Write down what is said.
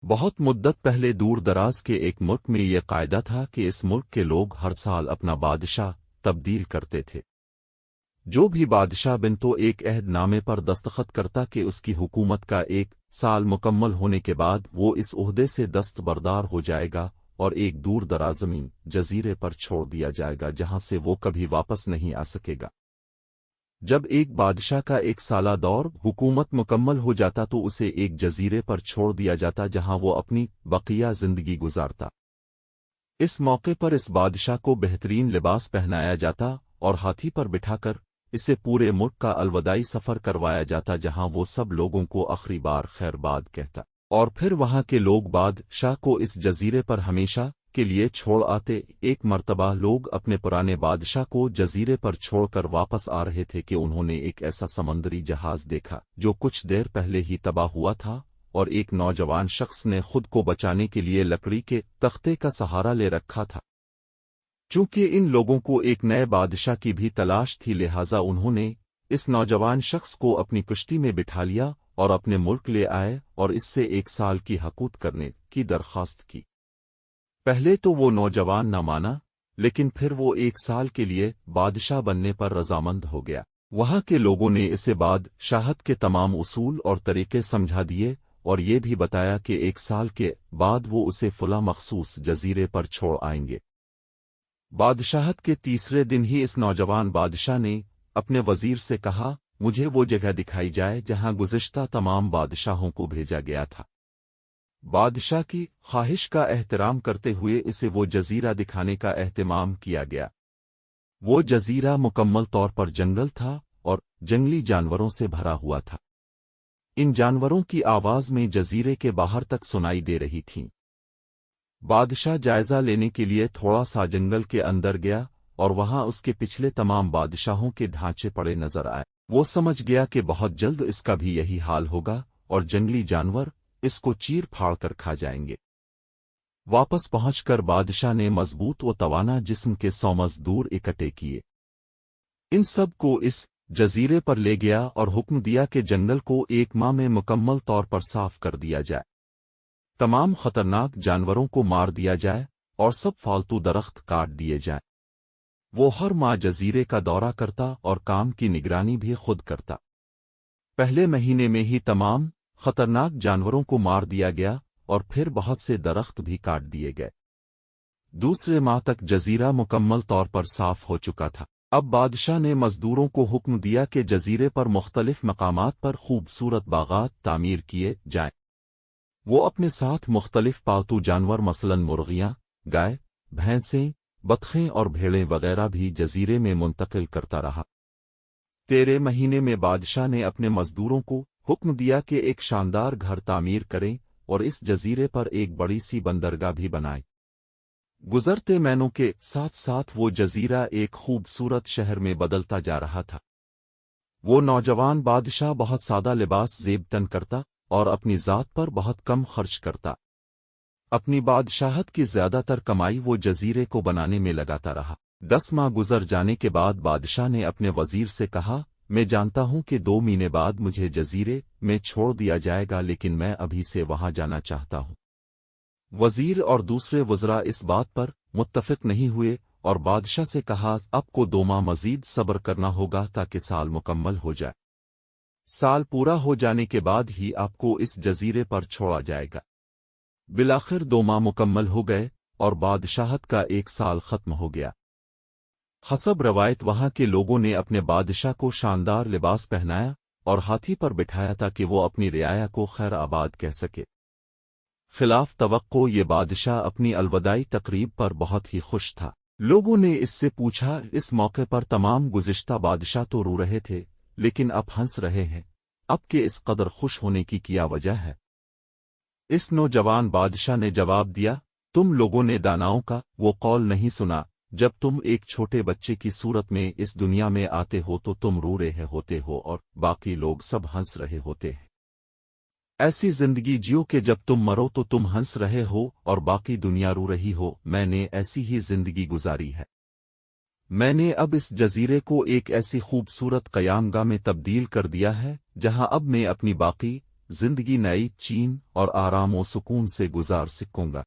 بہت مدت پہلے دور دراز کے ایک ملک میں یہ قاعدہ تھا کہ اس ملک کے لوگ ہر سال اپنا بادشاہ تبدیل کرتے تھے۔ جو بھی بادشاہ بن تو ایک عہد نامے پر دستخط کرتا کہ اس کی حکومت کا 1 سال مکمل ہونے کے بعد وہ اس عہدے سے دستبردار ہو جائے گا اور ایک دور دراز زمین جزیرے پر چھوڑ دیا جائے گا جہاں سے وہ کبھی واپس نہیں آ سکے گا۔ جب ایک بادشاہ کا 1 سالہ دور حکومت مکمل ہو جاتا تو اسے ایک جزیرے پر چھوڑ دیا جاتا جہاں وہ اپنی بقیہ زندگی گزارتا۔ اس موقع پر اس بادشاہ کو بہترین لباس پہنایا جاتا اور ہاتھی پر بٹھا کر اسے پورے ملک کا الوداعی سفر کروایا جاتا جہاں وہ سب لوگوں کو آخری بار خیر باد کہتا، اور پھر وہاں کے لوگ بادشاہ کو اس جزیرے پر ہمیشہ کے لیے چھوڑ آتے۔ ایک مرتبہ لوگ اپنے پرانے بادشاہ کو جزیرے پر چھوڑ کر واپس آ رہے تھے کہ انہوں نے ایک ایسا سمندری جہاز دیکھا جو کچھ دیر پہلے ہی تباہ ہوا تھا، اور ایک نوجوان شخص نے خود کو بچانے کے لیے لکڑی کے تختے کا سہارا لے رکھا تھا۔ چونکہ ان لوگوں کو ایک نئے بادشاہ کی بھی تلاش تھی لہٰذا انہوں نے اس نوجوان شخص کو اپنی کشتی میں بٹھا لیا اور اپنے ملک لے آئے اور اس سے 1 سال کی حقوق کرنے کی درخواست کی۔ پہلے تو وہ نوجوان نہ مانا، لیکن پھر وہ 1 سال کے لیے بادشاہ بننے پر رضامند ہو گیا۔ وہاں کے لوگوں نے اسے بادشاہت کے تمام اصول اور طریقے سمجھا دیے اور یہ بھی بتایا کہ 1 سال کے بعد وہ اسے فلاں مخصوص جزیرے پر چھوڑ آئیں گے۔ بادشاہت کے تیسرے دن ہی اس نوجوان بادشاہ نے اپنے وزیر سے کہا، مجھے وہ جگہ دکھائی جائے جہاں گزشتہ تمام بادشاہوں کو بھیجا گیا تھا۔ بادشاہ کی خواہش کا احترام کرتے ہوئے اسے وہ جزیرہ دکھانے کا اہتمام کیا گیا۔ وہ جزیرہ مکمل طور پر جنگل تھا اور جنگلی جانوروں سے بھرا ہوا تھا۔ ان جانوروں کی آواز میں جزیرے کے باہر تک سنائی دے رہی تھیں۔ بادشاہ جائزہ لینے کے لیے تھوڑا سا جنگل کے اندر گیا اور وہاں اس کے پچھلے تمام بادشاہوں کے ڈھانچے پڑے نظر آئے۔ وہ سمجھ گیا کہ بہت جلد اس کا بھی یہی حال ہوگا اور جنگلی جانور اس کو چیر پھاڑ کر کھا جائیں گے۔ واپس پہنچ کر بادشاہ نے مضبوط و توانا جسم کے 100 مزدور اکٹھے کیے۔ ان سب کو اس جزیرے پر لے گیا اور حکم دیا کہ جنگل کو 1 ماہ میں مکمل طور پر صاف کر دیا جائے، تمام خطرناک جانوروں کو مار دیا جائے اور سب فالتو درخت کاٹ دیے جائیں۔ وہ ہر ماہ جزیرے کا دورہ کرتا اور کام کی نگرانی بھی خود کرتا۔ پہلے مہینے میں ہی تمام خطرناک جانوروں کو مار دیا گیا اور پھر بہت سے درخت بھی کاٹ دیے گئے۔ دوسرے ماہ تک جزیرہ مکمل طور پر صاف ہو چکا تھا۔ اب بادشاہ نے مزدوروں کو حکم دیا کہ جزیرے پر مختلف مقامات پر خوبصورت باغات تعمیر کیے جائیں۔ وہ اپنے ساتھ مختلف پالتو جانور مثلاً مرغیاں، گائے، بھینسیں، بطخیں اور بھیڑیں وغیرہ بھی جزیرے میں منتقل کرتا رہا۔ 13 مہینے میں بادشاہ نے اپنے مزدوروں کو حکم دیا کہ ایک شاندار گھر تعمیر کریں اور اس جزیرے پر ایک بڑی سی بندرگاہ بھی بنائیں۔ گزرتے مہینوں کے ساتھ ساتھ وہ جزیرہ ایک خوبصورت شہر میں بدلتا جا رہا تھا۔ وہ نوجوان بادشاہ بہت سادہ لباس زیب تن کرتا اور اپنی ذات پر بہت کم خرچ کرتا۔ اپنی بادشاہت کی زیادہ تر کمائی وہ جزیرے کو بنانے میں لگاتا رہا۔ 10 ماہ گزر جانے کے بعد بادشاہ نے اپنے وزیر سے کہا، میں جانتا ہوں کہ 2 مہینے بعد مجھے جزیرے میں چھوڑ دیا جائے گا لیکن میں ابھی سے وہاں جانا چاہتا ہوں۔ وزیر اور دوسرے وزراء اس بات پر متفق نہیں ہوئے اور بادشاہ سے کہا، اب کو 2 ماہ مزید صبر کرنا ہوگا تاکہ سال مکمل ہو جائے۔ سال پورا ہو جانے کے بعد ہی آپ کو اس جزیرے پر چھوڑا جائے گا۔ بالآخر 2 ماہ مکمل ہو گئے اور بادشاہت کا 1 سال ختم ہو گیا۔ حسب روایت وہاں کے لوگوں نے اپنے بادشاہ کو شاندار لباس پہنایا اور ہاتھی پر بٹھایا تاکہ وہ اپنی رعایا کو خیر آباد کہہ سکے۔ خلاف توقع یہ بادشاہ اپنی الوداعی تقریب پر بہت ہی خوش تھا۔ لوگوں نے اس سے پوچھا، اس موقع پر تمام گزشتہ بادشاہ تو رو رہے تھے لیکن اب ہنس رہے ہیں، اب کے اس قدر خوش ہونے کی کیا وجہ ہے؟ اس نوجوان بادشاہ نے جواب دیا، تم لوگوں نے داناؤں کا وہ قول نہیں سنا، جب تم ایک چھوٹے بچے کی صورت میں اس دنیا میں آتے ہو تو تم رو رہے ہوتے ہو اور باقی لوگ سب ہنس رہے ہوتے ہیں۔ ایسی زندگی جیو کہ جب تم مرو تو تم ہنس رہے ہو اور باقی دنیا رو رہی ہو۔ میں نے ایسی ہی زندگی گزاری ہے۔ میں نے اب اس جزیرے کو ایک ایسی خوبصورت قیام گاہ میں تبدیل کر دیا ہے جہاں اب میں اپنی باقی زندگی نئی چین اور آرام و سکون سے گزار سکوں گا۔